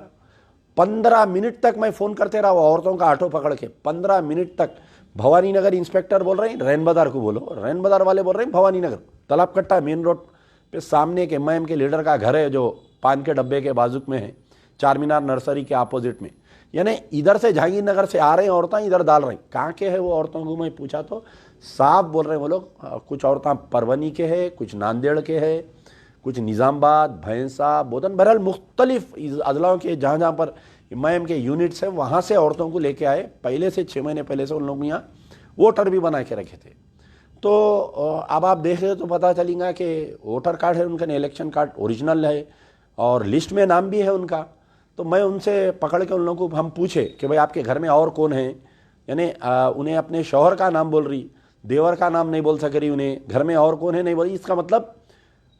15 मिनट तक मैं फ़ोन करते रहा, वो औरतों का ऑटो पकड़ के 15 मिनट तक। भवानी नगर इंस्पेक्टर बोल रहे हैं रैन बाजार को बोलो, रैन बाजार वाले बोल रहे हैं भवानी नगर। तालाब कट्टा मेन रोड पे सामने एक एमआईएम के लीडर का घर है जो पान के डब्बे के बाजुक में है, चार मीनार नर्सरी के अपोजिट में। यानी इधर से जहांगीर नगर से आ रहे हैं औरतें, इधर डाल रही। कहाँ के है वो औरतों को मैं पूछा तो साफ बोल रहे हैं वो लोग, कुछ औरतें परवनी के है, कुछ नांदेड़ के है, कुछ निज़ामबाद, भैंसा, बोधन, बहरहाल मुख्तलिफ अजलाओं के जहाँ जहाँ पर एमआईएम के यूनिट्स है वहाँ से औरतों को लेके आए। पहले से 6 महीने पहले से उन लोग यहाँ वोटर भी बना के रखे थे। तो अब आप देख रहे तो पता चलेगा कि वोटर कार्ड है उनका, इलेक्शन कार्ड ओरिजिनल है और लिस्ट में नाम भी है उनका। तो मैं उनसे पकड़ के उन लोगों को हम पूछे कि भाई आपके घर में और कौन है, यानी उन्हें अपने शौहर का नाम बोल रही, देवर का नाम नहीं बोल सक रही, उन्हें घर में और कौन है नहीं बोल रही। इसका मतलब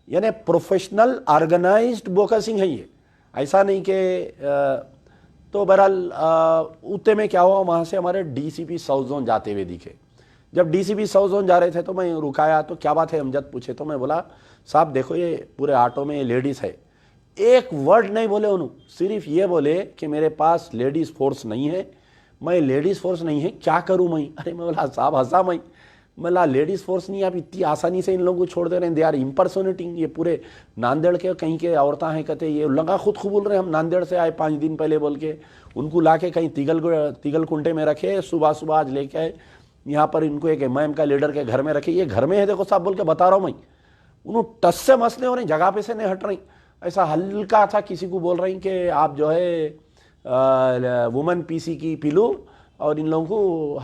यानी प्रोफेशनल ऑर्गेनाइज्ड बोकसिंग है ये, ऐसा नहीं कि तो बहरहाल उतने में क्या हुआ, वहाँ से हमारे डीसीपी साउथ जोन जाते हुए दिखे। जब डीसीपी साउथ जोन जा रहे थे तो मैं रुकाया, तो क्या बात है अमजद पूछे, तो मैं बोला साहब देखो ये पूरे ऑटो में ये लेडीज़ है। एक वर्ड नहीं बोले उन्होंने, सिर्फ ये बोले कि मेरे पास लेडीज़ फोर्स नहीं है, मैं लेडीज़ फोर्स नहीं है क्या करूँ मैं। अरे मैं बोला साहब हंसा मैं बोला लेडीज़ फोर्स नहीं, आप इतनी आसानी से इन लोगों को छोड़ दे रहे हैं, दे आर इम्पर्सोनेटिंग। ये पूरे नांदेड़ के कहीं के औरतें हैं, कहते ये लगा खुद को बोल रहे हैं हम नांदेड़ से आए 5 दिन पहले बोल के, उनको ला के कहीं तिगल कुंटे में रखे, सुबह सुबह आज लेके आए यहाँ पर, इनको एक एमआईएम का लीडर के घर में रखे, ये घर में है देखो साहब बोल के बता रहा हूँ उन्होंने टस से मसले हो रही, जगह पे से नहीं हट रही। ऐसा हल्का था किसी को बोल रही कि आप जो है वुमन पीसी की पीलू और इन लोगों को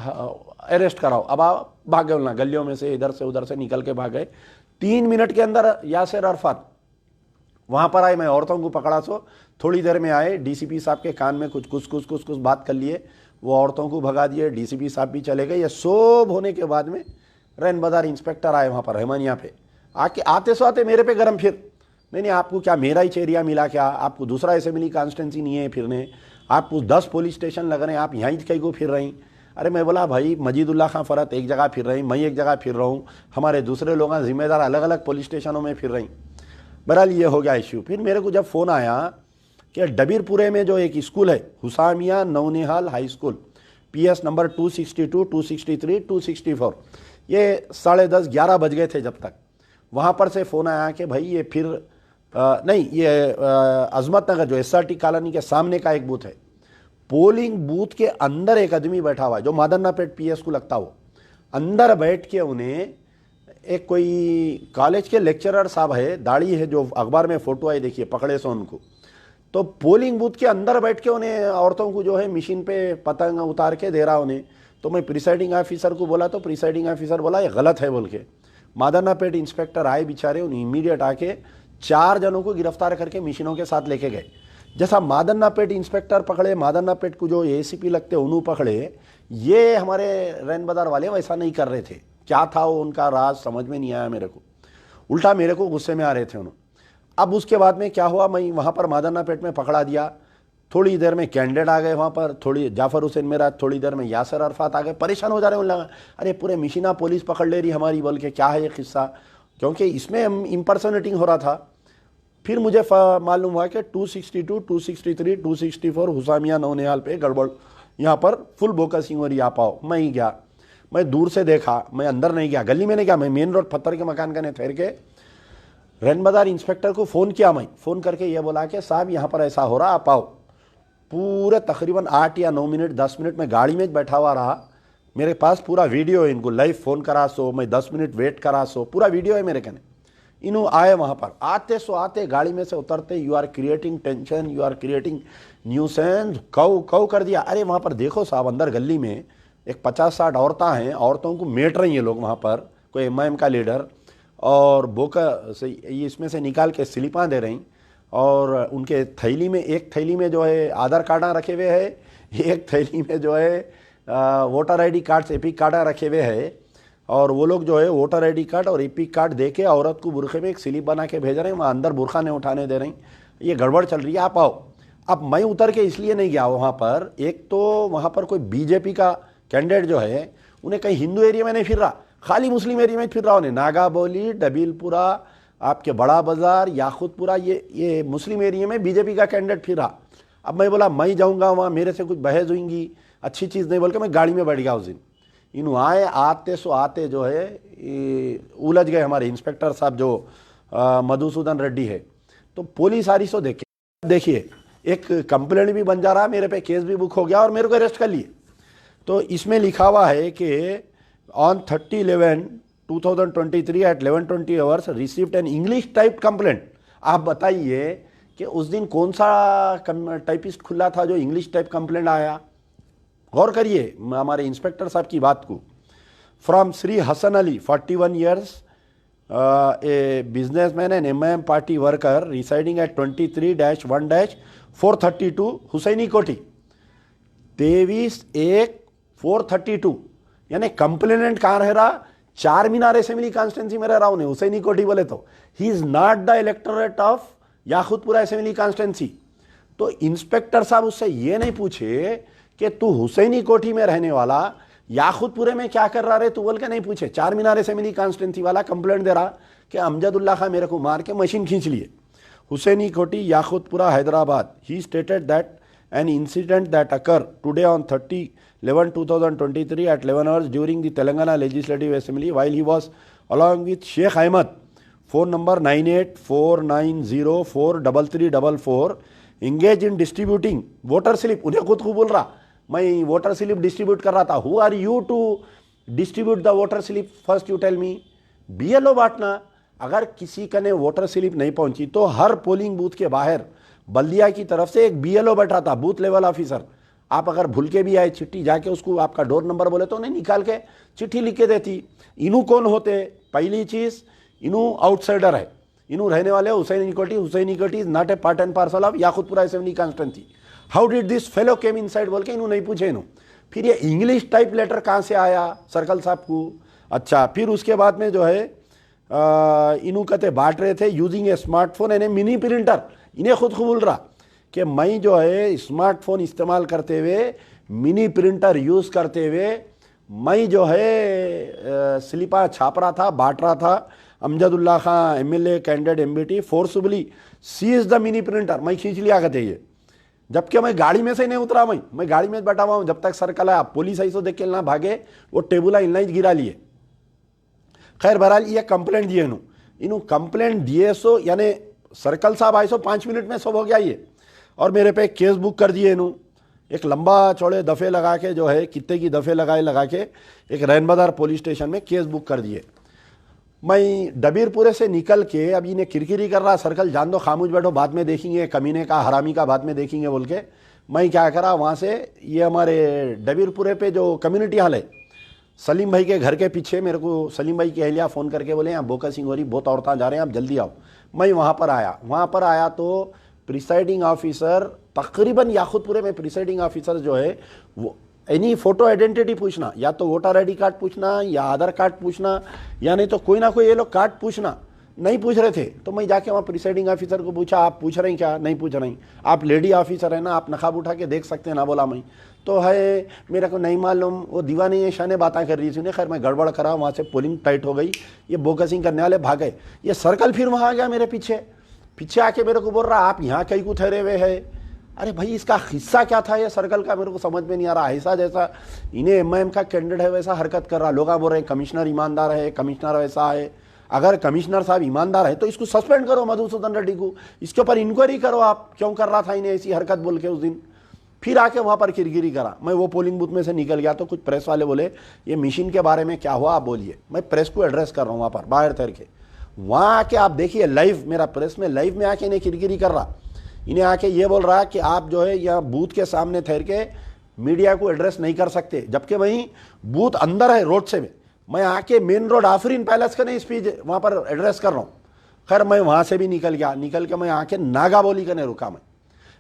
अरेस्ट कराओ। अब आप भाग गए ना, गलियों में से इधर से उधर से निकल के भाग गए। 3 मिनट के अंदर यासिर अरफात वहां पर आए, मैं औरतों को पकड़ा सो, थोड़ी देर में आए, डीसीपी साहब के कान में कुछ बात कर लिए, वो औरतों को भगा दिए, डीसीपी साहब भी चले गए। ये सब होने के बाद में रैन बाजार इंस्पेक्टर आए वहाँ पर रहमानिया पे, आके आते सो आते मेरे पे गरम फिर, नहीं आपको क्या मेरा ही एरिया मिला क्या, आपको दूसरा असेंबली कॉन्स्टिट्यूंसी नहीं है फिरने, आपको 10 पुलिस स्टेशन लग रहे हैं, आप यहीं कहीं को फिर रही। अरे मैं बोला भाई मजीदुल्लाह खां फरत एक जगह फिर रही, मैं एक जगह फिर रहा हूँ, हमारे दूसरे लोग जिम्मेदार अलग अलग पुलिस स्टेशनों में फिर रही। बहरहाल ये हो गया इश्यू। फिर मेरे को जब फ़ोन आया कि डबीरपुरे में जो एक स्कूल है हुसामिया नौनिहाल हाई स्कूल, PS नंबर 262, 263, 264, ये 10:30 11 बज गए थे जब तक। वहाँ पर से फ़ोन आया कि भाई ये फिर नहीं, ये अजमत नगर जो SRT कॉलोनी के सामने का एक बूथ है, पोलिंग बूथ के अंदर एक आदमी बैठा हुआ है जो मादन्नापेट PS को लगता हो, अंदर बैठ के उन्हें एक कोई कॉलेज के लेक्चरर साहब है, दाढ़ी है, जो अखबार में फोटो आई देखिए, पकड़े सो उनको, तो पोलिंग बूथ के अंदर बैठ के उन्हें औरतों को जो है मशीन पे पतंग उतार के दे रहा उन्हें। तो मैं प्रिसाइडिंग ऑफिसर को बोला, तो प्रिसाइडिंग ऑफिसर बोला ये गलत है बोल के। मादन्नापेट इंस्पेक्टर आए बेचारे, उन्हें इमीडिएट आके 4 जनों को गिरफ्तार करके मशीनों के साथ लेके गए। जैसा मादन्नापेट इंस्पेक्टर पकड़े, मादन्नापेट को जो ACP लगते उन्होंने पकड़े, ये हमारे रैन बाजार वाले वैसा नहीं कर रहे थे। क्या था वो उनका राज समझ में नहीं आया मेरे को, उल्टा मेरे को गुस्से में आ रहे थे उन्होंने। अब उसके बाद में क्या हुआ, मैं वहाँ पर मादन्नापेट में पकड़ा दिया, थोड़ी देर में कैंडिडेट आ गए वहाँ पर, थोड़ी जाफर हुसैन मेरा, थोड़ी देर में यासिर अरफात आ गए। परेशान हो जा रहे हैं, लगा अरे पूरे मिशीना पुलिस पकड़ ले रही हमारी बोल के, क्या है ये किस्सा, क्योंकि इसमें इम्पर्सनेटिंग हो रहा था। फिर मुझे मालूम हुआ कि 262, 263, 264 हुसामिया नौनिहाल पे गड़बड़, यहाँ पर फुल बोकसिंग हो रही, आ पाओ। मैं ही गया, मैं दूर से देखा, मैं अंदर नहीं गया, गली में नहीं गया, मैं मेन रोड पत्थर के मकान का ठहर के रैन बाजार इंस्पेक्टर को फ़ोन किया। मैं फ़ोन करके ये बोला कि साहब यहाँ पर ऐसा हो रहा, आप आओ। पूरे तकरीबन 8 या 9 मिनट 10 मिनट में गाड़ी में बैठा हुआ रहा, मेरे पास पूरा वीडियो है, इनको लाइव फ़ोन करा सो, मैं 10 मिनट वेट करा सो, पूरा वीडियो है मेरे कहने। इन्हों आए वहाँ पर, आते सो आते गाड़ी में से उतरते, you are creating tension, you are creating nuisance, कौ कर दिया। अरे वहाँ पर देखो साहब, अंदर गली में एक 50-60 औरतें हैं, औरतों को मेट रही हैं लोग वहाँ पर, कोई MIM का लीडर, और बोका से इसमें से निकाल के स्लिपां दे रही, और उनके थैली में, एक थैली में जो है आधार कार्ड रखे हुए है, एक थैली में जो है voter ID card, epic card रखे हुए है, और वो लोग जो है वोटर ID कार्ड और एपिक कार्ड दे के औरत को बुरखे में एक स्लिप बना के भेज रहे हैं, वहाँ अंदर बुरखा नहीं उठाने दे रही। ये गड़बड़ चल रही है, आप आओ। अब मैं उतर के इसलिए नहीं गया वहाँ पर, एक तो वहाँ पर कोई BJP का कैंडिडेट जो है, उन्हें कहीं हिंदू एरिया में नहीं फिर रहा, खाली मुस्लिम एरिया में फिर रहा। उन्हें नागाबोली, डबीलपुरा, आपके बड़ा बाजार, याकूतपुरा, ये मुस्लिम एरिया में BJP का कैंडिडेट फिर रहा। अब मैं बोला मैं जाऊँगा वहाँ, मेरे से कुछ बहस होंगी, अच्छी चीज़ नहीं बोल के मैं गाड़ी में बैठ गया उस दिन। इन आए, आते सो आते जो है उलझ गए हमारे इंस्पेक्टर साहब जो मधुसूदन रेड्डी है। तो पुलिस आ रही सो देखिए एक कंप्लेंट भी बन जा रहा, मेरे पे केस भी बुक हो गया और मेरे को अरेस्ट कर लिए। तो इसमें लिखा हुआ है कि on 30/11/2023 at 11:20 hours received an English typed complaint। आप बताइए कि उस दिन कौन सा टाइपिस्ट खुला था जो इंग्लिश टाइप कंप्लेंट आया। गौर करिए हमारे इंस्पेक्टर साहब की बात को। From Shri Hasan Ali 41 years, a businessman and MIM party worker residing at 23-1-432 Husaini Kothi, 23/1-432। यानी कंप्लेनेंट कहाँ रह रहा, चार मीनार असेंबली कॉन्स्टिट्यूंसी में रह रहा हूँ, हुसैनी कोठी बोले तो he is not the electorate of Yakutpura assembly constituency. तो इंस्पेक्टर साहब उससे ये नहीं पूछे कि तू हुसैनी कोठी में रहने वाला याकूतपुरे में क्या कर रहा रे, तू बोल के नहीं पूछे। चार मीनार असेंबली कॉन्स्टिट्यूंसी वाला कंप्लेंट दे रहा कि अमजदुल्ला खां मेरे को मार के मशीन खींच लिए। हुसैनी कोठी याकूतपुरा हैदराबाद। ही stated that an incident that occurred today on 30/11/2023 at 11 hours during the Telangana Legislative Assembly while he was along with Sheikh Ahmed, phone number 9849043344, engaged in distributing voter slip। उन्हें खुद को बोल रहा मैं वोटर स्लिप डिस्ट्रीब्यूट कर रहा था। Who are you to distribute the voter slip, first you tell me. BLO बांटना, अगर किसी का ने वोटर स्लिप नहीं पहुंची तो हर पोलिंग बूथ के बाहर बल्दिया की तरफ से एक बीएलओ बैठा था, बूथ लेवल ऑफिसर। आप अगर भूल के भी आए चिट्ठी, जाके उसको आपका डोर नंबर बोले तो उन्हें निकाल के चिट्ठी लिख के देती। इनू कौन होते? पहली चीज, इनू आउटसाइडर है, इनू रहने वाले Hussain is not a part and parcel of Yakutpura assembly constituency. How did this fellow came inside बोल के इनू नहीं पूछे इनू। फिर ये इंग्लिश टाइप लेटर कहाँ से आया सर्कल साहब को? अच्छा, फिर उसके बाद में जो है इनू कहते बांट रहे थे using A smartphone and A mini printer. इन्हें खुद बोल रहा कि मैं जो है स्मार्टफोन इस्तेमाल करते हुए, मिनी प्रिंटर यूज़ करते हुए मैं जो है स्लिपा छाप रहा था, बांट रहा था। Amjadullah Khan MLA candidate MBT forcibly seize the mini printer, मैं खींच लिया कहते ये, जबकि मैं गाड़ी में से नहीं उतरा। मैं गाड़ी में बैठा हुआ हूँ। जब तक सर्कल आया, पुलिस ऐसो देख के ना भागे, वो टेबुला इनलाइन गिरा लिए। खैर बहरहाल ये कंप्लेंट दिए इनू कंप्लेंट दिए सो, यानी सर्कल साहब आए सो 5 मिनट में सब हो गया ये, और मेरे पे केस बुक कर दिए इनू। एक लंबा चौड़े दफ़े लगा के जो है, कितने की दफ़े लगा के एक रैन बाजार पुलिस स्टेशन में केस बुक कर दिए। मैं डबीरपुरे से निकल के अब इन्हें किरकिरी कर रहा, सर्कल जान दो, खामोश बैठो, बाद में देखेंगे, कमीने का हरामी का बाद में देखेंगे बोल के मैं क्या करा, वहाँ से ये हमारे डबीरपुरे पे जो कम्युनिटी हॉल है, सलीम भाई के घर के पीछे, मेरे को सलीम भाई की अहलिया फ़ोन करके बोले यहाँ बोका सिंह हो रही, बहुत औरतें जा रहे हैं, आप जल्दी आओ। मैं वहाँ पर आया तो प्रिसाइडिंग ऑफिसर, तकरीबन याकुतपुरे में प्रिसाइडिंग ऑफिसर जो है वो एनी फोटो आइडेंटिटी पूछना, या तो वोटर आईडी कार्ड पूछना, या आधार कार्ड पूछना, या नहीं तो कोई ना कोई ये लोग कार्ड पूछना, नहीं पूछ रहे थे। तो मैं जाके वहाँ प्रिसाइडिंग ऑफिसर को पूछा, आप पूछ रहे हैं क्या? नहीं पूछ रही। आप लेडी ऑफिसर है ना, आप नकाब उठा के देख सकते हैं ना? बोला मैं तो है, मेरे को नहीं मालूम, वो दीवानी ये शाने बातें कर रही थी उन्हें। खैर मैं गड़बड़ करा, वहाँ से पोलिंग टाइट हो गई, ये बोकसिंग करने वाले भाग गए। ये सर्कल फिर वहाँ आ गया मेरे पीछे आके मेरे को बोल रहा आप यहाँ कहीं को ठहरे हुए है। अरे भाई इसका हिस्सा क्या था ये सर्कल का, मेरे को समझ में नहीं आ रहा। ऐसा जैसा इन्हें एमआईएम का कैंडिडेट है वैसा हरकत कर रहा। लोग बोल रहे हैं कमिश्नर ईमानदार है, कमिश्नर वैसा है। अगर कमिश्नर साहब ईमानदार है तो इसको सस्पेंड करो, मधुसूदन रेड्डी को, इसके ऊपर इंक्वायरी करो, आप क्यों कर रहा था इन्हें ऐसी हरकत बोल के उस दिन। फिर आके वहाँ पर किरकिरी करा। मैं वो पोलिंग बूथ में से निकल गया तो कुछ प्रेस वाले बोले ये मशीन के बारे में क्या हुआ आप बोलिए। मैं प्रेस को एड्रेस कर रहा हूँ वहाँ पर बाहर तैर के। वहाँ आके आप देखिए लाइव, मेरा प्रेस में लाइव में आके इन्हें किरकिरी कर रहा, इन्हें आके ये बोल रहा कि आप जो है यहाँ बूथ के सामने ठहर के मीडिया को एड्रेस नहीं कर सकते, जबकि वहीं बूथ अंदर है रोड से। मैं आके मेन रोड आफरीन पैलेस का नहीं स्पीच वहाँ पर एड्रेस कर रहा हूँ। खैर मैं वहाँ से भी निकल गया, निकल के मैं आके नागा बोली करने रुका। मैं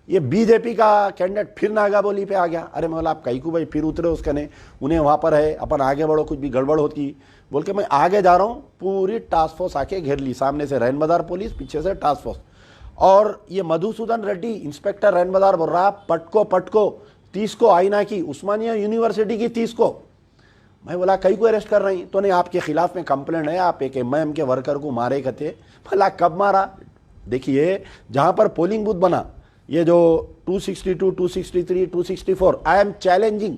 ये बीजेपी का कैंडिडेट फिर नागा बोली पे आ गया। अरे मैं बोला आप कहीं को भाई फिर उतरे उसके ने, उन्हें वहाँ पर है, अपन आगे बढ़ो, कुछ भी गड़बड़ होती बोल के मैं आगे जा रहा हूँ। पूरी टास्क फोर्स आके घेर ली, सामने से रैन बाजार पुलिस, पीछे से टास्क फोर्स। और ये मधुसूदन रेड्डी इंस्पेक्टर रैन बाजार बोल रहा पटको 30 को आईना की, उस्मानिया यूनिवर्सिटी की 30 को। मैं बोला कई को अरेस्ट कर रही तो नहीं, आपके खिलाफ में कंप्लेंट है, आप एक एमआईएम के वर्कर को मारे कहते। भला कब मारा? देखिए जहाँ पर पोलिंग बूथ बना, ये जो 262, 263, 264, आई एम चैलेंजिंग,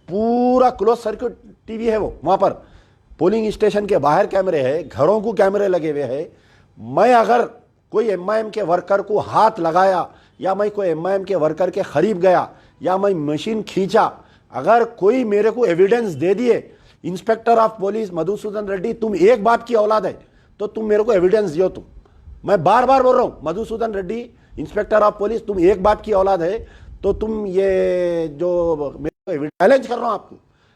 पूरा क्लोज सर्किट टीवी है वो। वहाँ पर पोलिंग स्टेशन के बाहर कैमरे है, घरों को कैमरे लगे हुए हैं। मैं अगर कोई एमआईएम के वर्कर को हाथ लगाया, या मैं कोई एमआईएम के वर्कर के करीब गया, या मैं मशीन खींचा, अगर कोई मेरे को एविडेंस दे दिए, inspector of police Madhusudan Reddy तुम एक बाप की औलाद है तो तुम मेरे को एविडेंस दियो। तुम, मैं बार बार बोल रहा हूँ, Madhusudan Reddy inspector of police तुम एक बाप की औलाद है तो तुम ये जो मेरे को चैलेंज कर रहा हूँ आपको,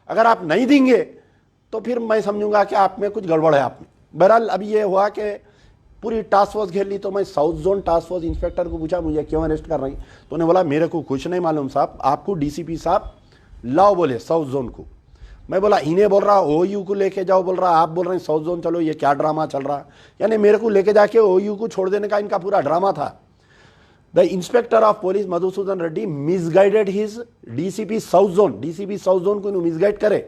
अगर आप नहीं देंगे तो फिर मैं समझूंगा कि आप में कुछ गड़बड़ है आप में। बहरहाल अभी ये हुआ कि पूरी टास्क फोर्स घेर ली। तो मैं south zone task force inspector को पूछा मुझे क्यों अरेस्ट कर रही, तो उन्होंने बोला मेरे को कुछ नहीं मालूम साहब, आपको डीसीपी साहब लाओ बोले साउथ जोन को। मैं बोला इन्हें बोल रहा ओयू को लेके जाओ, बोल रहा आप बोल रहे हैं साउथ जोन चलो, ये क्या ड्रामा चल रहा। यानी मेरे को लेके जाके ओयू को छोड़ देने का इनका पूरा ड्रामा था। The inspector of police Madhusudan Reddy misguided his DCP south zone, DCP south zone को मिसगाइड करे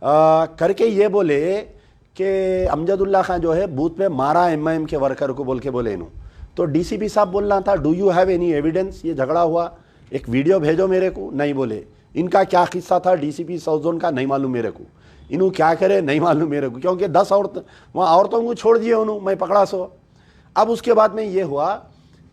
करके ये बोले कि अमजदुल्ला खान जो है बूथ पे मारा एमआईएम के वर्कर को बोल के बोले इन्हों। तो डीसीपी साहब बोल रहा था do you have any evidence, ये झगड़ा हुआ, एक वीडियो भेजो मेरे को। नहीं बोले। इनका क्या किस्सा था डीसीपी साउथ जोन का नहीं मालूम मेरे को, इन्हों क्या करे नहीं मालूम मेरे को, क्योंकि 10 औरत वहाँ औरतों को छोड़ दिए उन्होंने, मैं पकड़ा सो। अब उसके बाद में ये हुआ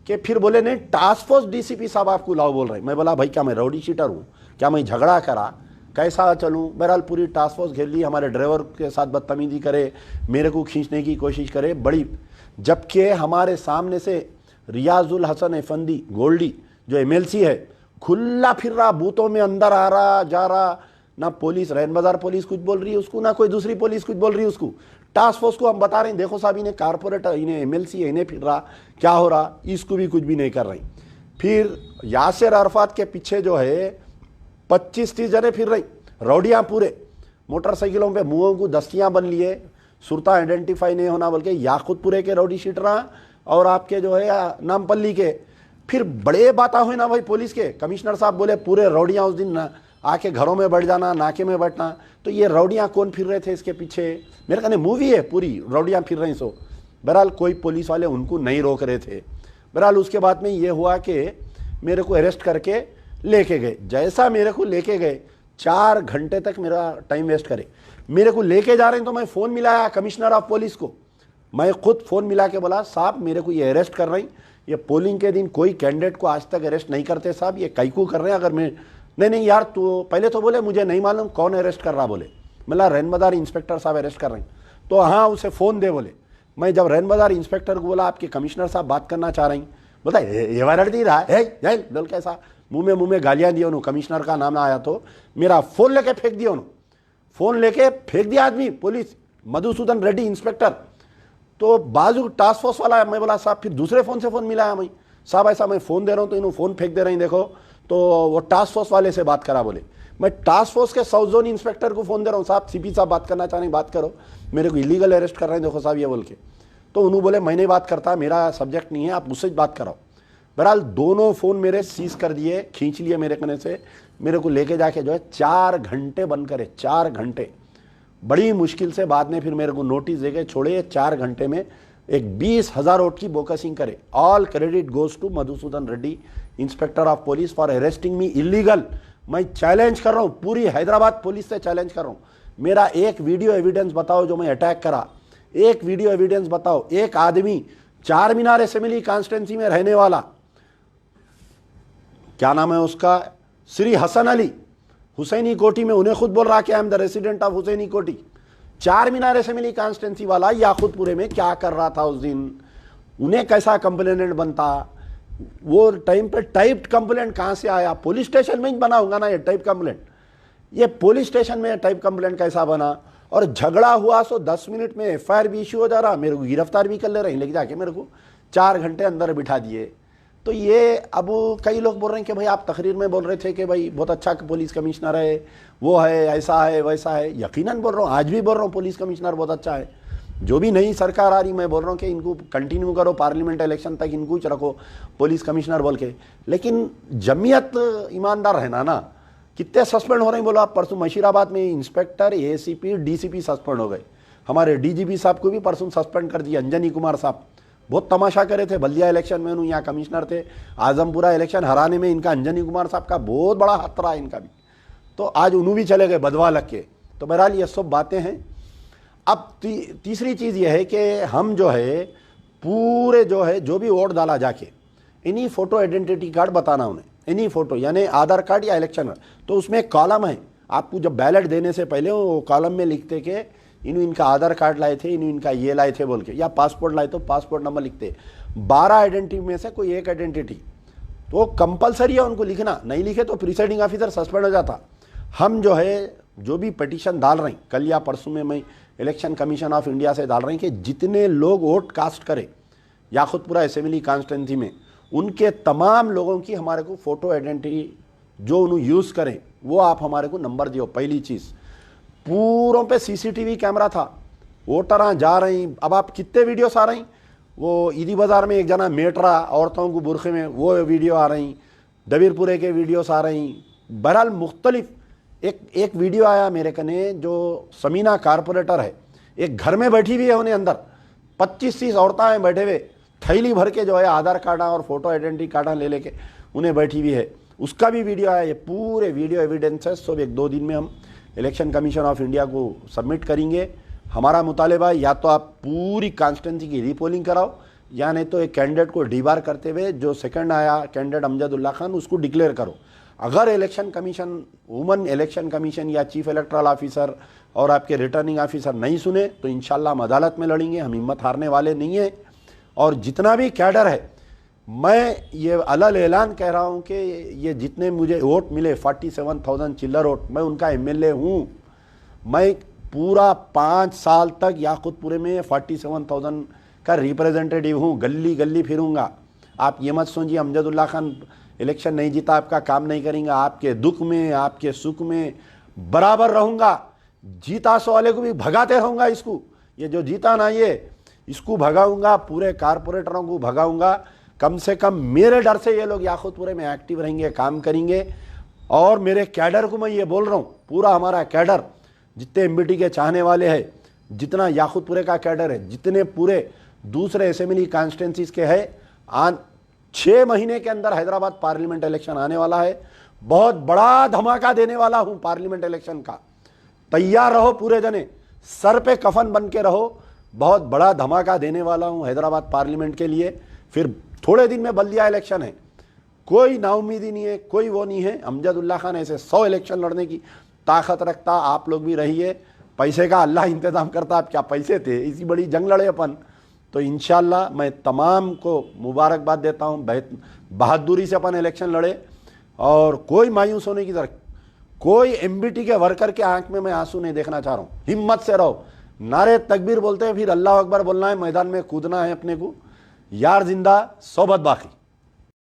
कि फिर बोले नहीं टास्क फोर्स डीसीपी साहब आपको लाओ बोल रहे। मैं बोला भाई क्या मैं राउडी शीटर हूँ, क्या मैं झगड़ा करा कैसा चलूँ। बहरहाल पूरी टास्क फोर्स घेर ली, हमारे ड्राइवर के साथ बदतमीजी करे, मेरे को खींचने की कोशिश करे बड़ी, जबकि हमारे सामने से रियाजुल हसन एफंदी गोल्डी जो एमएलसी है खुला फिर रहा, बूथों में अंदर आ रहा जा रहा, ना पुलिस रैन बाजार पुलिस कुछ बोल रही है उसको, ना कोई दूसरी पुलिस कुछ बोल रही है उसको। टास्क फोर्स को हम बता रहे हैं देखो साहब इन्हें कारपोरेटर, इन्हें एमएलसी है, इन्हें फिर रहा, क्या हो रहा, इसको भी कुछ भी नहीं कर रही। फिर यासिर अरफात के पीछे जो है 25-30 जने फिर रही, रौडियाँ पूरे मोटरसाइकिलों पे, मुंहों को दस्तियाँ बन लिए, सुरता आइडेंटिफाई नहीं होना, बल्कि याकुतपुरे के रौडी शीटरा और आपके जो है नामपल्ली के। फिर बड़े बात हुए ना भाई पुलिस के, कमिश्नर साहब बोले पूरे रौडियाँ उस दिन आके घरों में बैठ जाना, नाके में बैठना। तो ये रौडियाँ कौन फिर रहे थे इसके पीछे, मेरे कहने मूवी है पूरी, रौडियाँ फिर रही सो। बहरहाल कोई पुलिस वाले उनको नहीं रोक रहे थे। बहरहाल उसके बाद में ये हुआ कि मेरे को अरेस्ट करके लेके गए। जैसा मेरे को लेके गए 4 घंटे तक मेरा टाइम वेस्ट करे। मेरे को लेके जा रहे हैं तो मैं फ़ोन मिलाया कमिश्नर ऑफ पुलिस को, मैं खुद फ़ोन मिला के बोला साहब मेरे को ये अरेस्ट कर रही, ये पोलिंग के दिन कोई कैंडिडेट को आज तक अरेस्ट नहीं करते साहब, ये कैकू कर रहे हैं। अगर मैं नहीं यार, तो पहले तो बोले मुझे नहीं मालूम कौन अरेस्ट कर रहा, बोले मतलब रैन बाजार इंस्पेक्टर साहब अरेस्ट कर रहे हैं। तो हाँ उसे फ़ोन दे बोले। मैं जब रैन बाजार इंस्पेक्टर को बोला आपके कमिश्नर साहब बात करना चाह रही, बोलता ये वारंट दी रहा है बोल, कैसा मुँह में गालियाँ दी उन्होंने, कमिश्नर का नाम आया तो मेरा फ़ोन लेके फेंक दिया उन्होंने, फ़ोन लेके फेंक दिया आदमी, पुलिस मधुसूदन रेड्डी इंस्पेक्टर। तो बाजू टास्क फोर्स वाला, मैं बोला साहब, फिर दूसरे फ़ोन से फ़ोन मिलाया मैं, साहब ऐसा मैं फ़ोन दे रहा हूँ तो इन्होंने फ़ोन फेंक दे रही देखो। तो वो टास्क फोर्स वाले से बात करा, बोले मैं टास्क फोर्स के साउथ जोन इंस्पेक्टर को फ़ोन दे रहा हूँ, साहब सीपी साहब बात करना चाह रहे हैं, बात करो, मेरे को इलीगल अरेस्ट कर रहे हैं देखो साहब ये बोल के। तो उन्होंने बोले मैं नहीं बात करता, मेरा सब्जेक्ट नहीं है, आप मुझसे बात कराओ। बहरहाल दोनों फ़ोन मेरे सीज कर दिए, खींच लिए मेरे कने से, मेरे को लेके जाके जो है 4 घंटे बंद करे, 4 घंटे बड़ी मुश्किल से। बाद में फिर मेरे को नोटिस देके छोड़े, 4 घंटे में एक 20,000 वोट की बोकसिंग करे। All credit goes to Madhusudan Reddy inspector of police for arresting me illegal. मैं चैलेंज कर रहा हूँ, पूरी हैदराबाद पुलिस से चैलेंज कर रहा हूँ, मेरा एक वीडियो एविडेंस बताओ जो मैं अटैक करा, एक वीडियो एविडेंस बताओ। एक आदमी चार मीनार असेंबली कॉन्स्टिट्यूंसी में रहने वाला, क्या नाम है उसका, श्री हसन अली, हुसैनी कोठी में, उन्हें खुद बोल रहा कि I am the resident of Husaini Kothi. चार मीनार असेंबली कॉन्स्टिट्यूंसी वाला याकुतपुरे में क्या कर रहा था उस दिन, उन्हें कैसा कंप्लेनेंट बनता, वो टाइम पे टाइप्ड कंप्लेंट कहाँ से आया, पुलिस स्टेशन में ही बना होगा ना ये टाइप कंप्लेंट, ये पुलिस स्टेशन में टाइप कंप्लेंट कैसा बना। और झगड़ा हुआ सो 10 मिनट में एफआईआर भी इश्यू हो जा रहा, मेरे को गिरफ्तार भी कर ले रहे हैं, लेके जाके मेरे को 4 घंटे अंदर बिठा दिए। तो ये अब कई लोग बोल रहे हैं कि भाई आप तकरीर में बोल रहे थे कि भाई बहुत अच्छा पुलिस कमिश्नर है, वो है, ऐसा है वैसा है। यकीनन बोल रहा हूँ, आज भी बोल रहा हूँ पुलिस कमिश्नर बहुत अच्छा है। जो भी नई सरकार आ रही, मैं बोल रहा हूँ कि इनको कंटिन्यू करो, पार्लियामेंट इलेक्शन तक इनको ही रखो पुलिस कमिश्नर बोल के। लेकिन जमीयत ईमानदार रहना ना, कितने सस्पेंड हो रहे हैं बोलो आप। परसों मशीराबाद में इंस्पेक्टर, एसीपी, डीसीपी सस्पेंड हो गए, हमारे डीजीपी साहब को भी परसों सस्पेंड कर दिया। अंजनी कुमार साहब बहुत तमाशा करे थे, बल्दिया इलेक्शन में उन्होंने यहाँ कमिश्नर थे, आजमपुरा इलेक्शन हराने में इनका, अंजनी कुमार साहब का बहुत बड़ा हाथ रहा इनका भी। तो आज उन्होंने भी चले गए बदवा लग के। तो बहरहाल ये सब बातें हैं। अब तीसरी चीज़ ये है कि हम जो है पूरे जो है जो भी वोट डाला जाके इन्हीं फ़ोटो आइडेंटिटी कार्ड बताना उन्हें, इन्हीं फ़ोटो यानी आधार कार्ड या इलेक्शन। तो उसमें एक कॉलम है, आपको जब बैलेट देने से पहले वो कॉलम में लिखते कि इनका आधार कार्ड लाए थे, इनका ये लाए थे बोल के, या पासपोर्ट लाए तो पासपोर्ट नंबर लिखते। 12 आइडेंटिटी में से कोई एक आइडेंटिटी तो कंपलसरी है उनको लिखना, नहीं लिखे तो प्रिसाइडिंग ऑफिसर सस्पेंड हो जाता। हम जो है जो भी पिटीशन डाल रहे हैं, कल या परसों में मैं इलेक्शन कमीशन ऑफ इंडिया से डाल रहे हैं कि जितने लोग वोट कास्ट करें याकुतपुरा असेंबली कॉन्स्टिट्यूंसी में, उनके तमाम लोगों की हमारे को फ़ोटो आइडेंटिटी जो उन्हें यूज़ करें वो आप हमारे को नंबर दियो। पहली चीज़, पूरों पे सीसीटीवी कैमरा था, वोटर जा रही। अब आप कितने वीडियोस आ रही, वो ईदी बाज़ार में एक जना मेटरा औरतों को बुरखे में, वो वीडियो आ रही, दबीरपुरे के वीडियोस आ रही। बहरहाल मुख्तलिफ एक वीडियो आया मेरे कने, जो समीना कारपोरेटर है, एक घर में बैठी हुई है, उन्हें अंदर 25-30 औरतें बैठे हुए, थैली भर के जो है आधार कार्ड और फोटो आइडेंटिटी कार्ड ले लेके उन्हें बैठी हुई है, उसका भी वीडियो आया। ये पूरे वीडियो एविडेंसेस सब 1-2 दिन में हम इलेक्शन कमीशन ऑफ इंडिया को सबमिट करेंगे। हमारा मुतालिबा या तो आप पूरी कॉन्स्टिट्यूंसी की रीपोलिंग कराओ, या नहीं तो एक कैंडिडेट को डीबार करते हुए जो सेकंड आया कैंडिडेट अमजदुल्ला खान, उसको डिक्लेयर करो। अगर election commission, woman election commission या चीफ इलेक्टोरल ऑफिसर और आपके रिटर्निंग ऑफिसर नहीं सुने तो इंशाल्लाह हम अदालत में लड़ेंगे, हम हिम्मत हारने वाले नहीं हैं। और जितना भी कैडर है, मैं ये अलल ऐलान कह रहा हूँ कि ये जितने मुझे वोट मिले 47,000 चिल्लर वोट, मैं उनका एमएलए हूँ। मैं पूरा 5 साल तक याकूतपुरे में 47,000 का रिप्रेजेंटेटिव हूँ, गली गली फिरूंगा। आप ये मत सोचिए अमजदुल्ला खान इलेक्शन नहीं जीता आपका काम नहीं करेंगे, आपके दुख में आपके सुख में बराबर रहूँगा। जीता सो वाले को भी भगाते रहूँगा, इसको, ये जो जीता ना ये इसको भगाऊंगा, पूरे कारपोरेटरों को भगाऊंगा। कम से कम मेरे डर से ये लोग याकूतपुरे में एक्टिव रहेंगे, काम करेंगे। और मेरे कैडर को मैं ये बोल रहा हूँ, पूरा हमारा कैडर, जितने एमबीटी के चाहने वाले हैं, जितना याकूतपुरे का कैडर है, जितने पूरे दूसरे असेंबली कॉन्स्टिट्यूंसीज के हैं, 6 महीने के अंदर हैदराबाद पार्लियामेंट इलेक्शन आने वाला है। बहुत बड़ा धमाका देने वाला हूँ पार्लियामेंट इलेक्शन का। तैयार रहो पूरे जने, सर पे कफन बन के रहो। बहुत बड़ा धमाका देने वाला हूँ हैदराबाद पार्लियामेंट के लिए। फिर थोड़े दिन में बल्दिया इलेक्शन है, कोई नाउमीदी नहीं है, कोई वो नहीं है। अमजदुल्ला खान ऐसे 100 इलेक्शन लड़ने की ताकत रखता, आप लोग भी रहिए। पैसे का अल्लाह इंतजाम करता, आप क्या पैसे थे, इसी बड़ी जंग लड़े अपन। तो इंशाल्लाह मैं तमाम को मुबारकबाद देता हूँ, बहादुरी से अपन इलेक्शन लड़े और कोई मायूस होने की जरूरत, कोई एमबीटी के वर्कर के आंख में मैं आंसू नहीं देखना चाह रहा हूँ। हिम्मत से रहो, नारे तकबीर बोलते हैं, फिर अल्लाह अकबर बोलना है, मैदान में कूदना है अपने को। यार जिंदा सोबत बाकी।